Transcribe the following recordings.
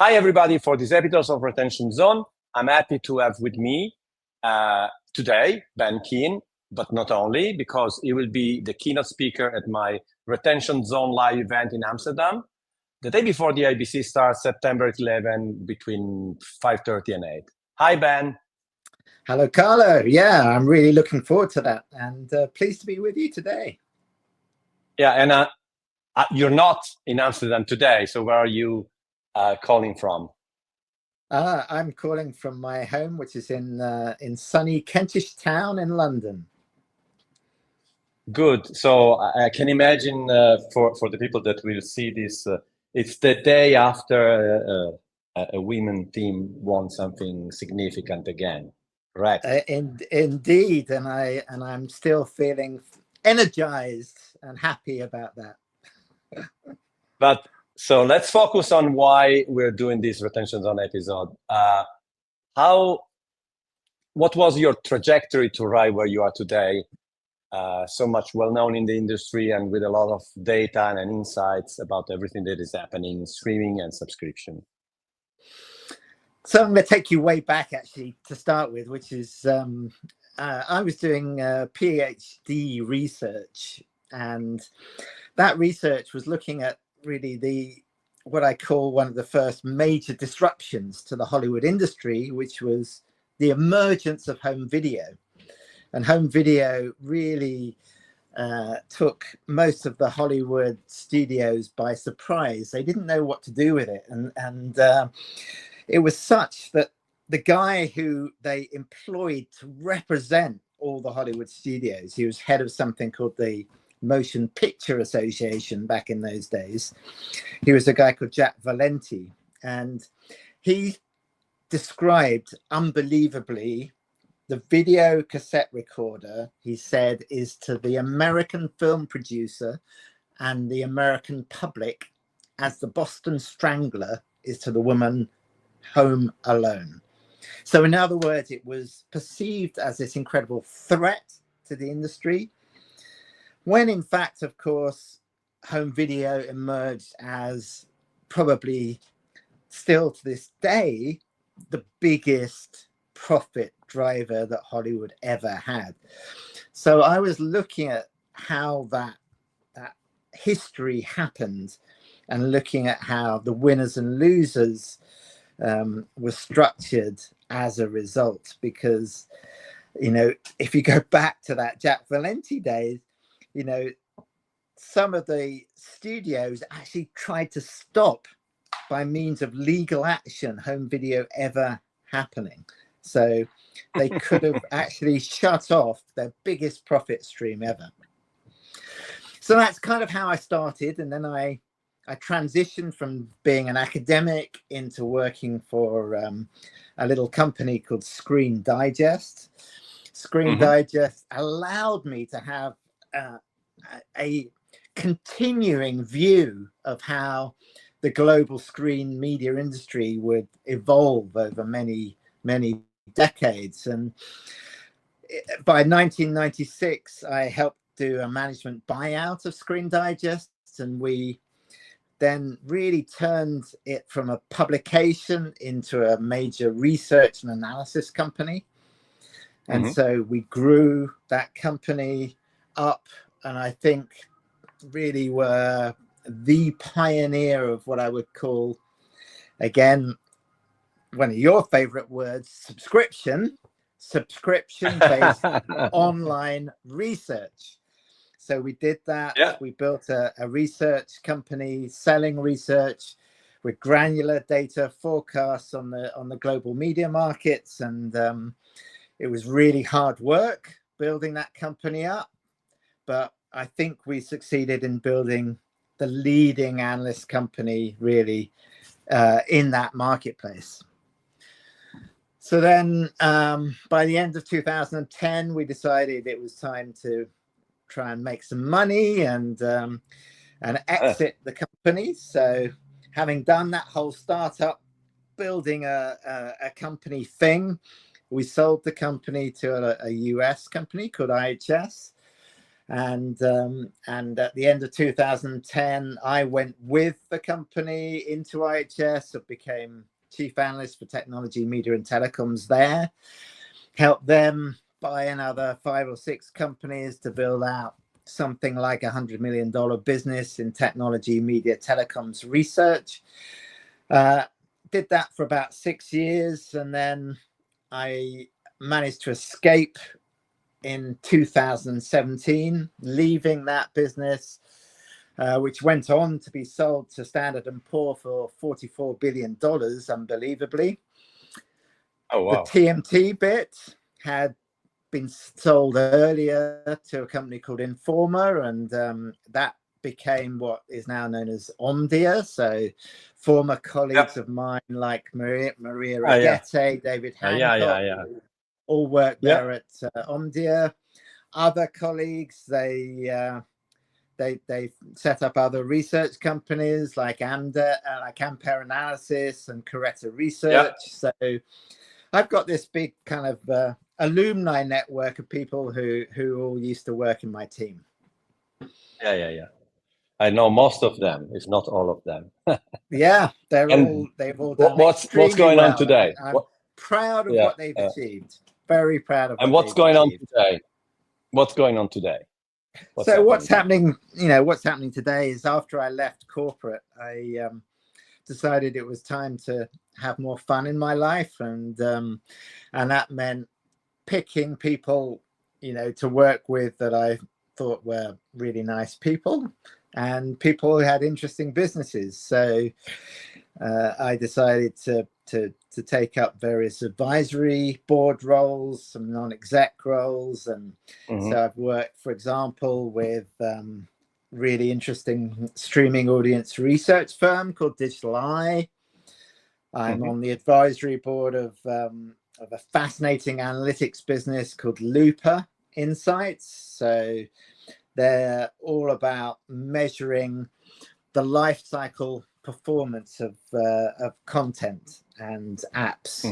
Hi, everybody, for this episode of Retention Zone. I'm happy to have with me today Ben Keane, but not only, because he will be the keynote speaker at my Retention Zone live event in Amsterdam, the day before the ABC starts, September 11, between 5:30 and 8. Hi, Ben. Hello, Carlo. Yeah, I'm really looking forward to that, and pleased to be with you today. Yeah, and you're not in Amsterdam today, so where are you calling from? I'm calling from my home, which is in sunny Kentish Town in London. Good. So I can imagine for the people that will see this, it's the day after a women team won something significant again, correct? Indeed, and I'm still feeling energized and happy about that. But so let's focus on why we're doing this Retention Zone episode. What was your trajectory to arrive where you are today? So much well-known in the industry and with a lot of data and insights about everything that is happening in streaming and subscription. So I'm going to take you way back, actually, to start with, which is I was doing PhD research, and that research was looking at really what I call one of the first major disruptions to the Hollywood industry, which was the emergence of home video. And home video really took most of the Hollywood studios by surprise. They didn't know what to do with it. And it was such that the guy who they employed to represent all the Hollywood studios, he was head of something called the Motion Picture Association back in those days. He was a guy called Jack Valenti, and he described unbelievably the video cassette recorder, he said, is to the American film producer and the American public as the Boston Strangler is to the woman home alone. So in other words, it was perceived as this incredible threat to the industry, when in fact, of course, home video emerged as probably still to this day the biggest profit driver that Hollywood ever had. So I was looking at how that history happened and looking at how the winners and losers were structured as a result, because, you know, if you go back to that Jack Valenti days, you know, some of the studios actually tried to stop by means of legal action home video ever happening. So they could have actually shut off their biggest profit stream ever. So that's kind of how I started. And then I transitioned from being an academic into working for a little company called Screen Digest. Screen Digest allowed me to have a continuing view of how the global screen media industry would evolve over many decades. And by 1996, I helped do a management buyout of Screen Digest, and we then really turned it from a publication into a major research and analysis company. And so we grew that company up, and I think really were the pioneer of what I would call, again, one of your favorite words, subscription-based online research. So we did that. Yeah. We built a research company selling research with granular data forecasts on the global media markets. And it was really hard work building that company up. But I think we succeeded in building the leading analyst company really in that marketplace. So then by the end of 2010, we decided it was time to try and make some money and exit the company. So having done that whole startup, building a company thing, we sold the company to a US company called IHS. And at the end of 2010, I went with the company into IHS. I became chief analyst for technology, media, and telecoms there. Helped them buy another 5 or 6 companies to build out something like $100 million business in technology, media, telecoms research. Did that for about 6 years, and then I managed to escape in 2017, leaving that business, which went on to be sold to Standard & Poor for $44 billion, unbelievably. Oh, wow. The TMT bit had been sold earlier to a company called Informa, and that became what is now known as Omdia. So former colleagues of mine like Maria Rigetti, David Hancock, all worked there at Omdia. Other colleagues, they set up other research companies like Ampere Analysis and Coretta Research. So I've got this big kind of alumni network of people who all used to work in my team. Yeah. I know most of them, if not all of them. Yeah, they've all done what's going on today? I'm proud of what they've achieved. Very proud of what what's going on today? What's going on today? What's happening today is, after I left corporate, I decided it was time to have more fun in my life, and that meant picking people, to work with that I thought were really nice people and people who had interesting businesses. So I decided to take up various advisory board roles, some non-exec roles, and so I've worked, for example, with really interesting streaming audience research firm called Digital Eye. I'm on the advisory board of a fascinating analytics business called Looper Insights. So they're all about measuring the life cycle performance of content and apps,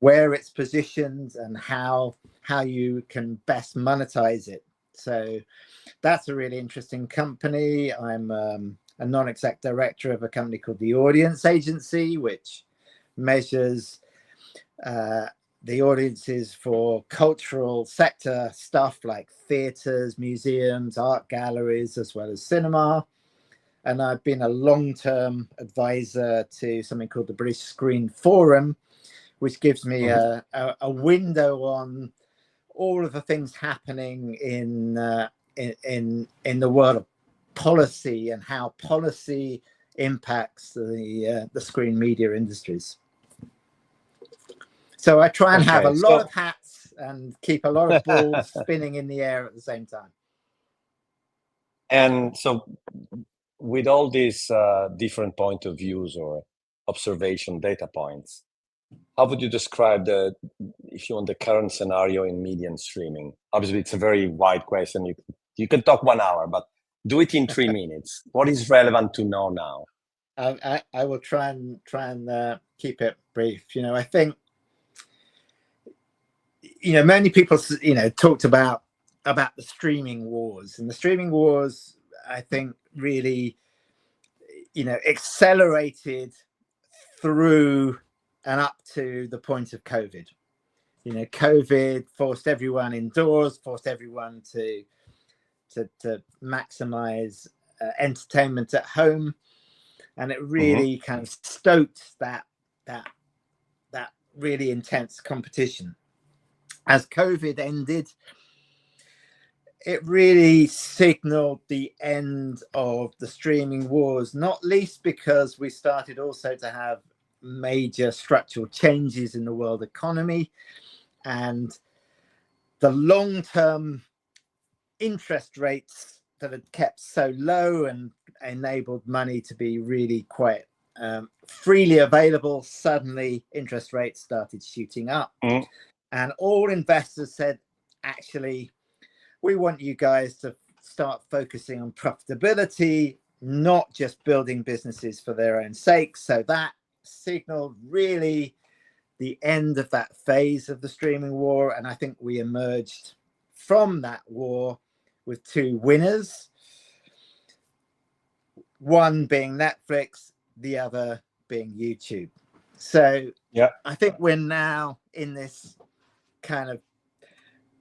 where it's positioned and how you can best monetize it. So that's a really interesting company. I'm a non-exec director of a company called the Audience Agency, which measures the audiences for cultural sector stuff like theaters, museums, art galleries, as well as cinema. And I've been a long-term advisor to something called the British Screen Forum, which gives me a window on all of the things happening in the world of policy and how policy impacts the screen media industries. So I try and have a lot of hats and keep a lot of balls spinning in the air at the same time. And so with all these different point of views or observation data points, how would you describe if you want, the current scenario in media and streaming? Obviously, it's a very wide question. You can talk 1 hour, but do it in 3 minutes. What is relevant to know now? I will try and keep it brief. I think many people talked about the streaming wars, and the streaming wars, I think, really accelerated through and up to the point of COVID. COVID forced everyone indoors, forced everyone to maximize entertainment at home, and it really kind of stoked that really intense competition. As COVID ended, it really signaled the end of the streaming wars, not least because we started also to have major structural changes in the world economy, and the long-term interest rates that had kept so low and enabled money to be really quite freely available. Suddenly interest rates started shooting up, and all investors said, actually, we want you guys to start focusing on profitability, not just building businesses for their own sake. So that signaled really the end of that phase of the streaming war. And I think we emerged from that war with two winners, one being Netflix, the other being YouTube. So yeah, I think we're now in this kind of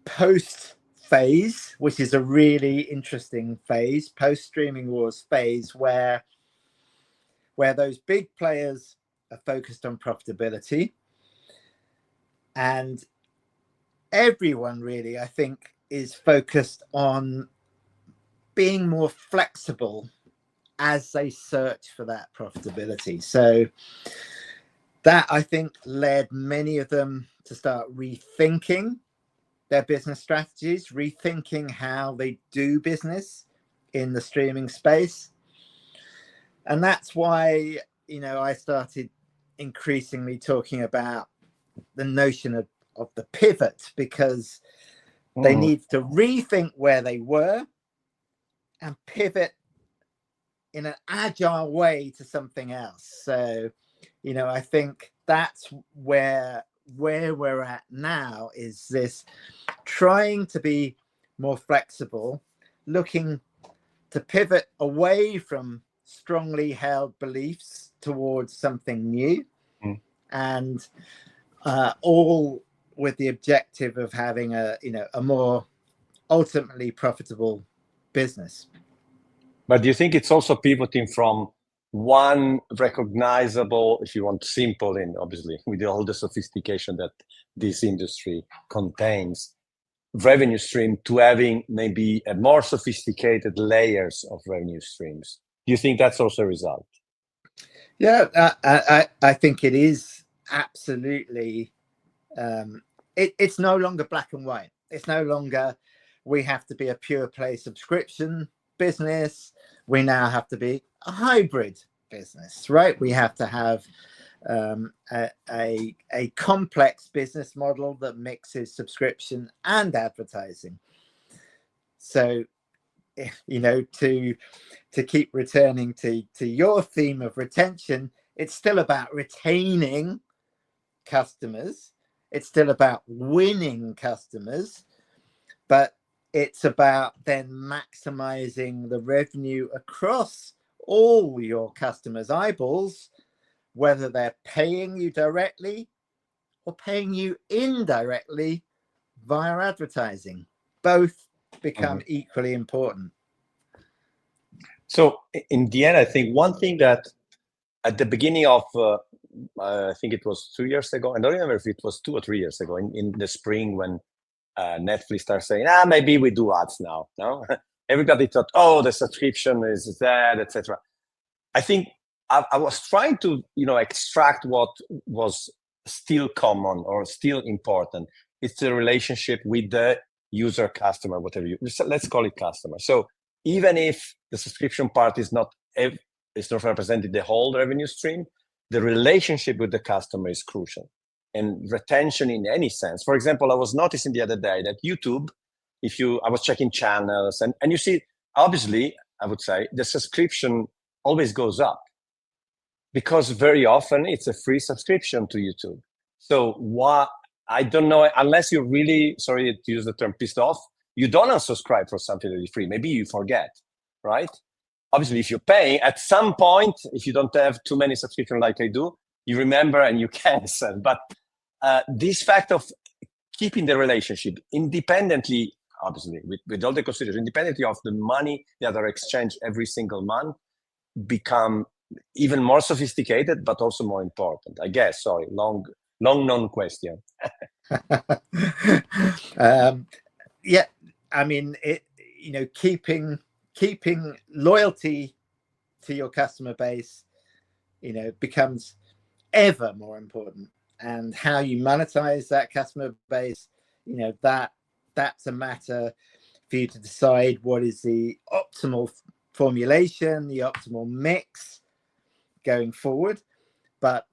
post phase, which is a really interesting phase, post streaming wars phase, where those big players are focused on profitability, and everyone really, I think, is focused on being more flexible as they search for that profitability. So that, I think, led many of them to start rethinking their business strategies, rethinking how they do business in the streaming space. And that's why, I started increasingly talking about the notion of the pivot, because they need to rethink where they were and pivot in an agile way to something else. So, I think that's where we're at now, is this trying to be more flexible, looking to pivot away from strongly held beliefs towards something new, and all with the objective of having a more ultimately profitable business. But do you think it's also pivoting from one recognizable, if you want, simple, and obviously with all the sophistication that this industry contains, revenue stream, to having maybe a more sophisticated layers of revenue streams? Do you think that's also a result? Yeah, I think it is absolutely. It's no longer black and white. It's no longer we have to be a pure play subscription business. We now have to be a hybrid business, right? We have to have a complex business model that mixes subscription and advertising. So, to keep returning to your theme of retention, it's still about retaining customers. It's still about winning customers, but it's about then maximizing the revenue across all your customers' eyeballs, whether they're paying you directly or paying you indirectly via advertising. Both become equally important. So in the end, I think one thing that at the beginning of, I think it was 2 years ago, I don't remember if it was 2 or 3 years ago, in the spring, when Netflix started saying, maybe we do ads now. No, everybody thought, oh, the subscription is that, etc. I think I was trying to, extract what was still common or still important. It's the relationship with the user, customer, whatever let's call it customer. So even if the subscription part is not representing the whole revenue stream, the relationship with the customer is crucial. And retention in any sense. For example, I was noticing the other day that YouTube, I was checking channels, and you see, obviously, I would say the subscription always goes up, because very often it's a free subscription to YouTube. So I don't know, unless you're really, sorry to use the term, pissed off, you don't unsubscribe for something that is free. Maybe you forget, right? Obviously, if you're paying, at some point, if you don't have too many subscriptions like I do, you remember and you cancel. But this fact of keeping the relationship independently, obviously, with all the considerations, independently of the money that are exchanged every single month, become even more sophisticated, but also more important, I guess. Sorry, long known question. Yeah, I mean, keeping loyalty to your customer base, becomes ever more important. And how you monetize that customer base, that's a matter for you to decide what is the optimal formulation, the optimal mix going forward. But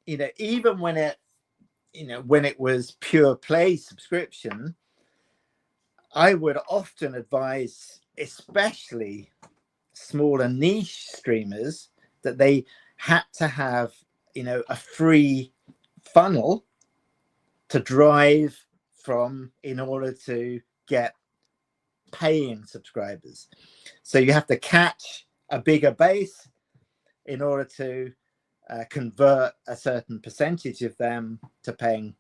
even when it was pure play subscription, I would often advise, especially smaller niche streamers, that they had to have a free funnel to drive from, in order to get paying subscribers. So you have to catch a bigger base in order to convert a certain percentage of them to paying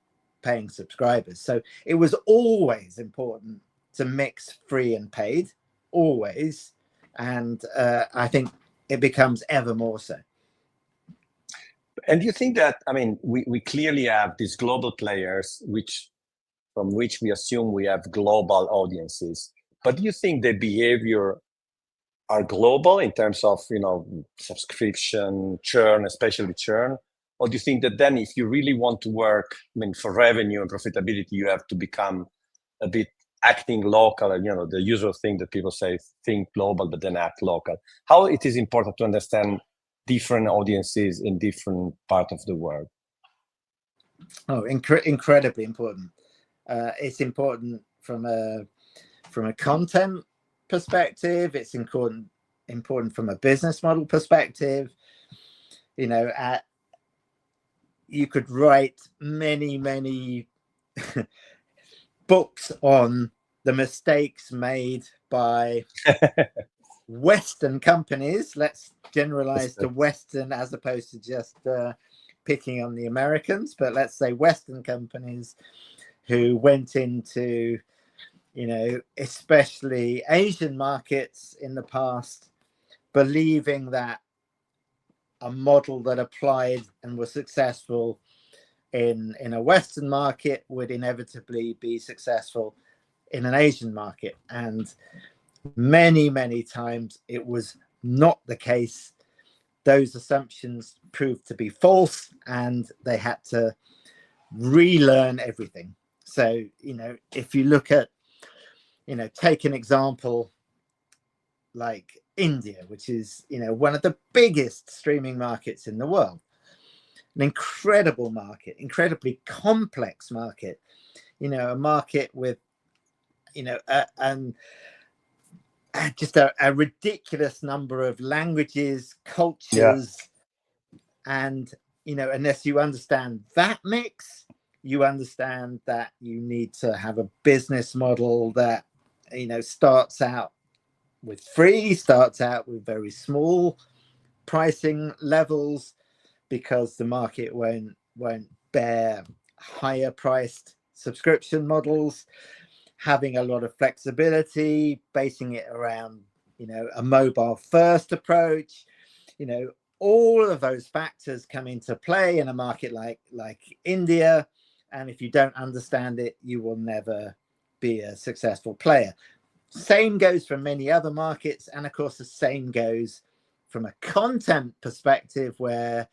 subscribers. So it was always important to mix free and paid, always. And I think it becomes ever more so. And you think that, I mean, we clearly have these global players, from which we assume we have global audiences. But do you think the behavior are global in terms of, subscription, churn, especially churn? Or do you think that then if you really want to work, for revenue and profitability, you have to become a bit acting local, the usual thing that people say, think global, but then act local? How it is important to understand different audiences in different parts of the world? Oh, incredibly important. It's important from a content perspective. It's important from a business model perspective. You could write many books on the mistakes made by Western companies. Let's generalize to Western as opposed to just picking on the Americans, but let's say Western companies who went into, especially Asian markets in the past, believing that a model that applied and was successful in a Western market would inevitably be successful in an Asian market. And many times it was not the case. Those assumptions proved to be false, and they had to relearn everything. So, if you look at, take an example like India, which is, one of the biggest streaming markets in the world, an incredible market, incredibly complex market, a market with, just a ridiculous number of languages, cultures, and, unless you understand that mix, you understand that you need to have a business model that, starts out with free, starts out with very small pricing levels, because the market won't bear higher priced subscription models, having a lot of flexibility, basing it around, a mobile first approach. All of those factors come into play in a market like India. And if you don't understand it, you will never be a successful player. Same goes for many other markets. And of course, the same goes from a content perspective, where,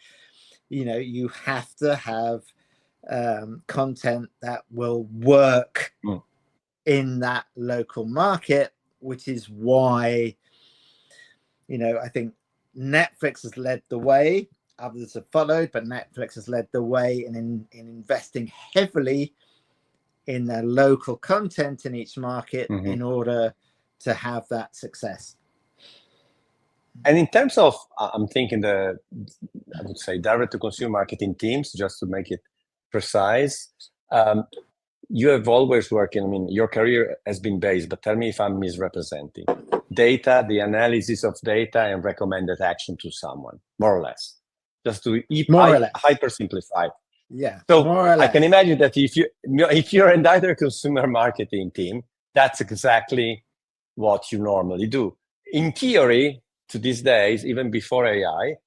you have to have content that will work in that local market, which is why, I think Netflix has led the way. Others have followed, but Netflix has led the way in investing heavily in their local content in each market in order to have that success. And in terms of, I'm thinking I would say direct-to-consumer marketing teams, just to make it precise. You have always worked your career has been based, but tell me if I'm misrepresenting, data, the analysis of data, and recommended action to someone, more or less. Just to hyper simplify. Yeah. So more or less. I can imagine that if you're a direct-to-consumer marketing team, that's exactly what you normally do. In theory, to these days, even before AI,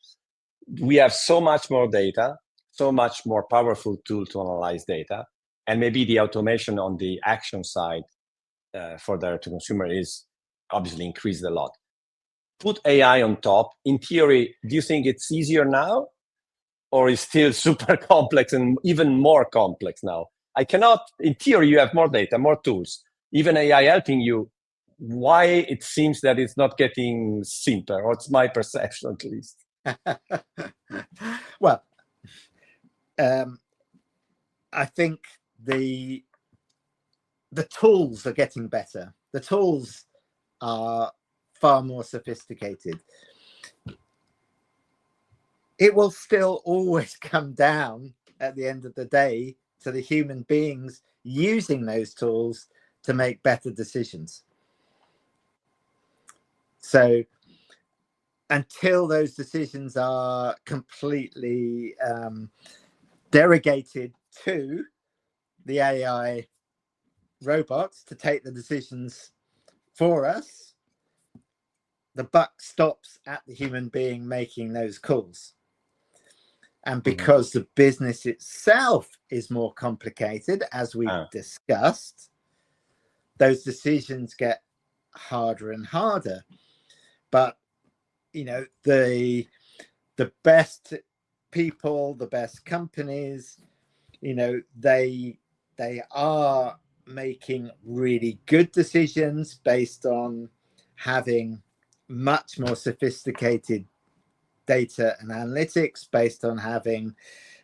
we have so much more data, so much more powerful tool to analyze data, and maybe the automation on the action side for direct-to-consumer is obviously increased a lot. Put AI on top. In theory, do you think it's easier now, or is still super complex and even more complex now? In theory, you have more data, more tools, even AI helping you. Why it seems that it's not getting simpler, or it's my perception at least. Well, I think the tools are getting better. The tools are far more sophisticated. It will still always come down at the end of the day to the human beings using those tools to make better decisions. So until those decisions are completely delegated to the AI robots to take the decisions for us, the buck stops at the human being making those calls. And because the business itself is more complicated, as we discussed, those decisions get harder and harder. But you know, the best people, the best companies, you know, they are making really good decisions based on having much more sophisticated data and analytics, based on having,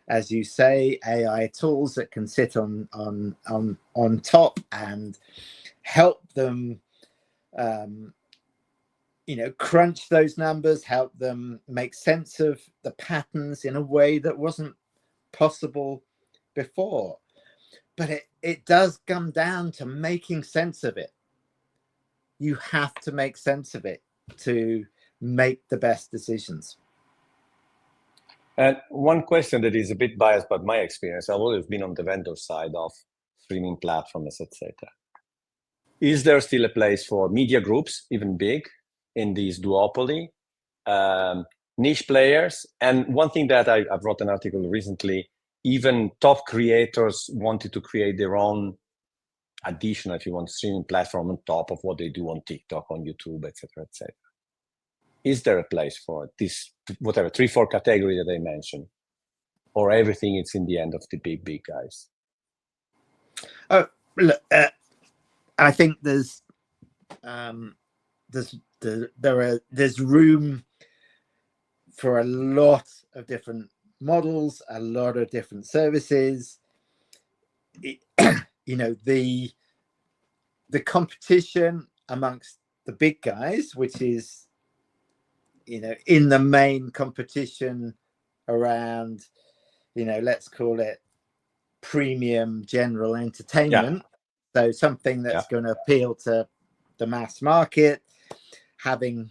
as you say, AI tools that can sit on top and help them you know, crunch those numbers, help them make sense of the patterns in a way that wasn't possible before. But it does come down to making sense of it. You have to make sense of it to make the best decisions. And one question that is a bit biased, but my experience, I've always been on the vendor side of streaming platforms, etc. Is there still a place for media groups, even big, in this duopoly, niche players? And one thing that I've wrote an article recently, even top creators wanted to create their own additional, if you want, streaming platform on top of what they do on TikTok, on YouTube, etc., etc. Is there a place for this, whatever, 3-4 category that I mentioned, or everything it's in the end of the big guys? Oh, look, I think there's room for a lot of different models, a lot of different services. You know, the competition amongst the big guys, which is, you know, in the main competition around, you know, let's call it premium general entertainment. So something that's going to appeal to the mass market, having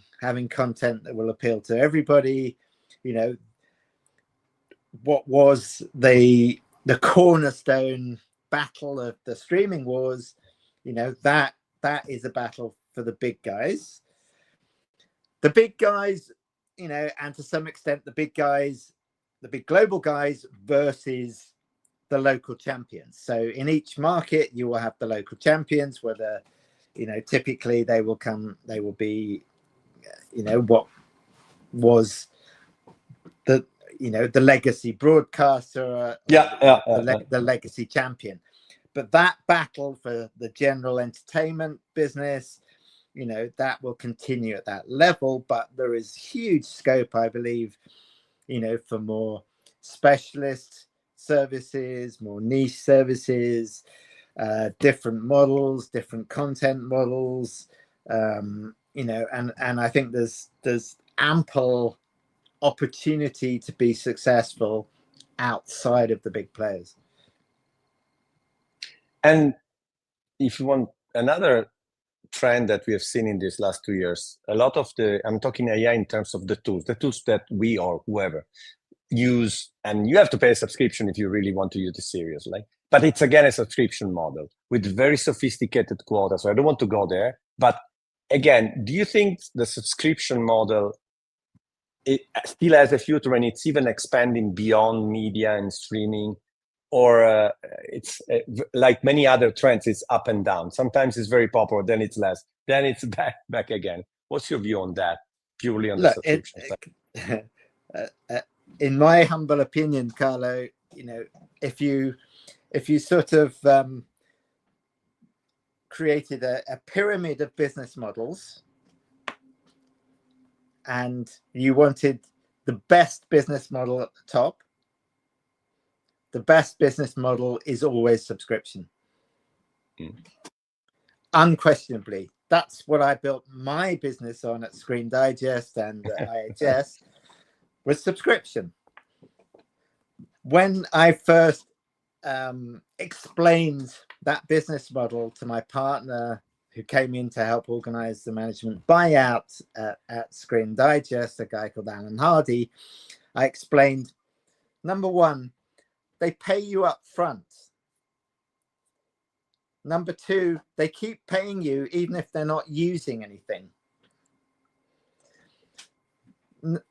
content that will appeal to everybody. You know, what was the cornerstone battle of the streaming wars, you know, that is a battle for the big guys. The big guys, you know, and to some extent the big guys, the big global guys versus the local champions. So in each market you will have the local champions, whether, you know, typically they will be, you know, what was the, you know, the legacy broadcaster, the legacy champion. But that battle for the general entertainment business, you know, that will continue at that level. But there is huge scope, I believe, you know, for more specialist services, more niche services, different models, different content models, you know, and I think there's ample opportunity to be successful outside of the big players. And if you want another trend that we have seen in these last 2 years, a lot of I'm talking AI in terms of the tools that we or whoever use, and you have to pay a subscription if you really want to use it seriously. But it's again a subscription model with very sophisticated quota. So I don't want to go there. But again, do you think the subscription model, it still has a future and it's even expanding beyond media and streaming? Or it's like many other trends, it's up and down. Sometimes it's very popular, then it's less, then it's back again. What's your view on that, purely on the subscription side? In my humble opinion, Carlo, you know, if you sort of created a pyramid of business models and you wanted the best business model at the top, the best business model is always subscription. Unquestionably. That's what I built my business on at Screen Digest and IHS, was subscription. When I first explained that business model to my partner, who came in to help organize the management buyout at Screen Digest, a guy called Alan Hardy, I explained, number one, they pay you up front. Number two, they keep paying you even if they're not using anything.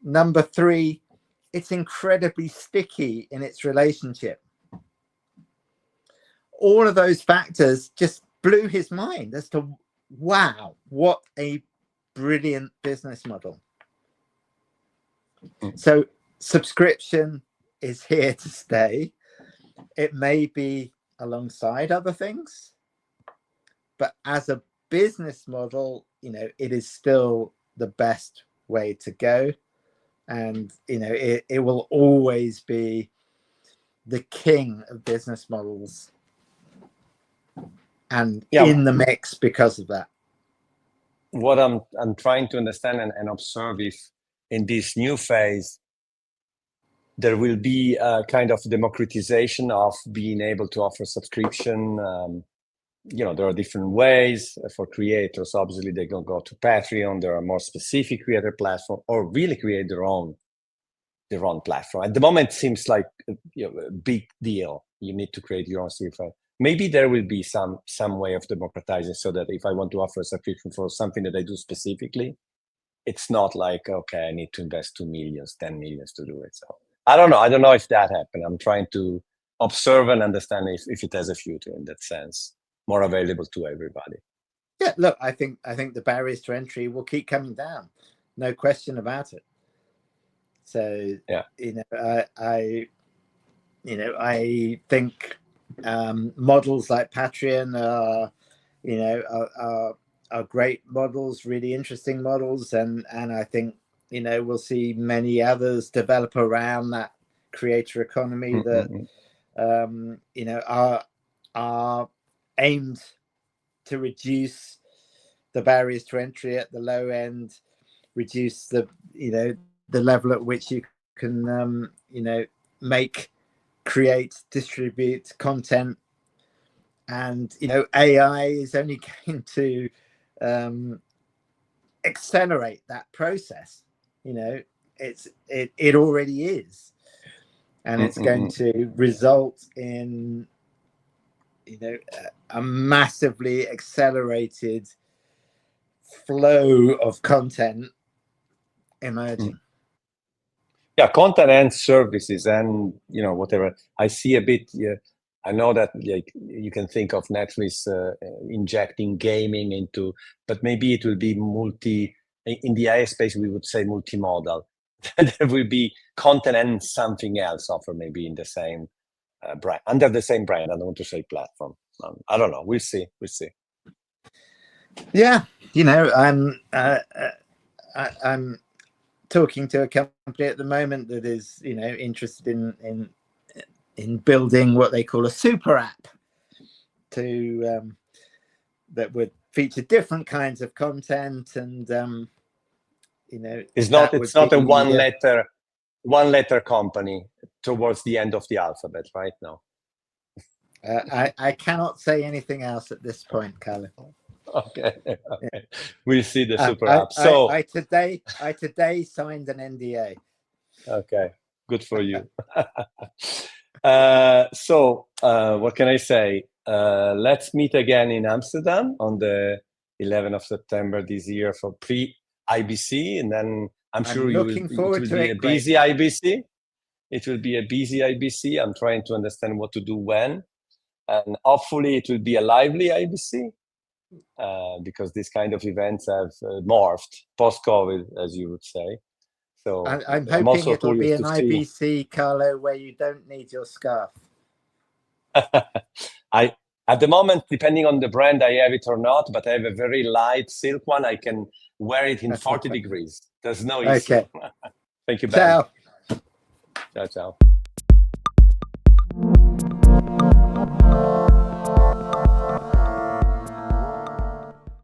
Number three, it's incredibly sticky in its relationship. All of those factors just blew his mind as to, wow, what a brilliant business model. So subscription is here to stay. It may be alongside other things, but as a business model, you know, it is still the best way to go. And, you know, it will always be the king of business models and in the mix because of that. What I'm trying to understand and observe if in this new phase, there will be a kind of democratization of being able to offer subscription. You know, there are different ways for creators. Obviously, they can go to Patreon. There are more specific creator platform, or really create their own platform. At the moment, it seems like, you know, a big deal. You need to create your own CFO. Maybe there will be some way of democratizing, so that if I want to offer a subscription for something that I do specifically, it's not like, okay, I need to invest 2 million, 10 million to do it. So I don't know. I don't know if that happened. I'm trying to observe and understand if it has a future in that sense, more available to everybody. Yeah, look, I think the barriers to entry will keep coming down, no question about it. So yeah, you know, I think models like Patreon are, you know, are great models, really interesting models, and I think, you know, we'll see many others develop around that creator economy that you know, are aimed to reduce the barriers to entry at the low end, reduce the, you know, the level at which you can you know, make, create, distribute content. And, you know, AI is only going to accelerate that process. You know, it already is, and it's going to result in, you know, a massively accelerated flow of content emerging. Yeah, content and services, and, you know, whatever. I see a bit. I know that, like, you can think of Netflix injecting gaming into, but maybe it will be in the AI space. We would say multimodal. There will be content and something else offered maybe in the same brand, under the same brand. I don't want to say platform. I don't know. We'll see. We'll see. Yeah, you know, I'm talking to a company at the moment that is, you know, interested in building what they call a super app to that would feature different kinds of content, and you know, it's not a one letter company towards the end of the alphabet right now. I cannot say anything else at this point, Carlo. Okay. We'll see the super app. So I today signed an NDA. Okay, good for you. So what can I say? Let's meet again in Amsterdam on the 11th of September this year for pre-IBC, and then I'm sure it will be a busy IBC. It will be a busy IBC. I'm trying to understand what to do when, and hopefully it will be a lively IBC, because these kind of events have morphed post-COVID, as you would say. So I'm hoping it'll be an IBC, Carlo, where you don't need your scarf. At the moment, depending on the brand, I have it or not, but I have a very light silk one. I can wear it in 40 degrees. There's no issue. Okay. Thank you, Ben. Ciao. Ciao, ciao.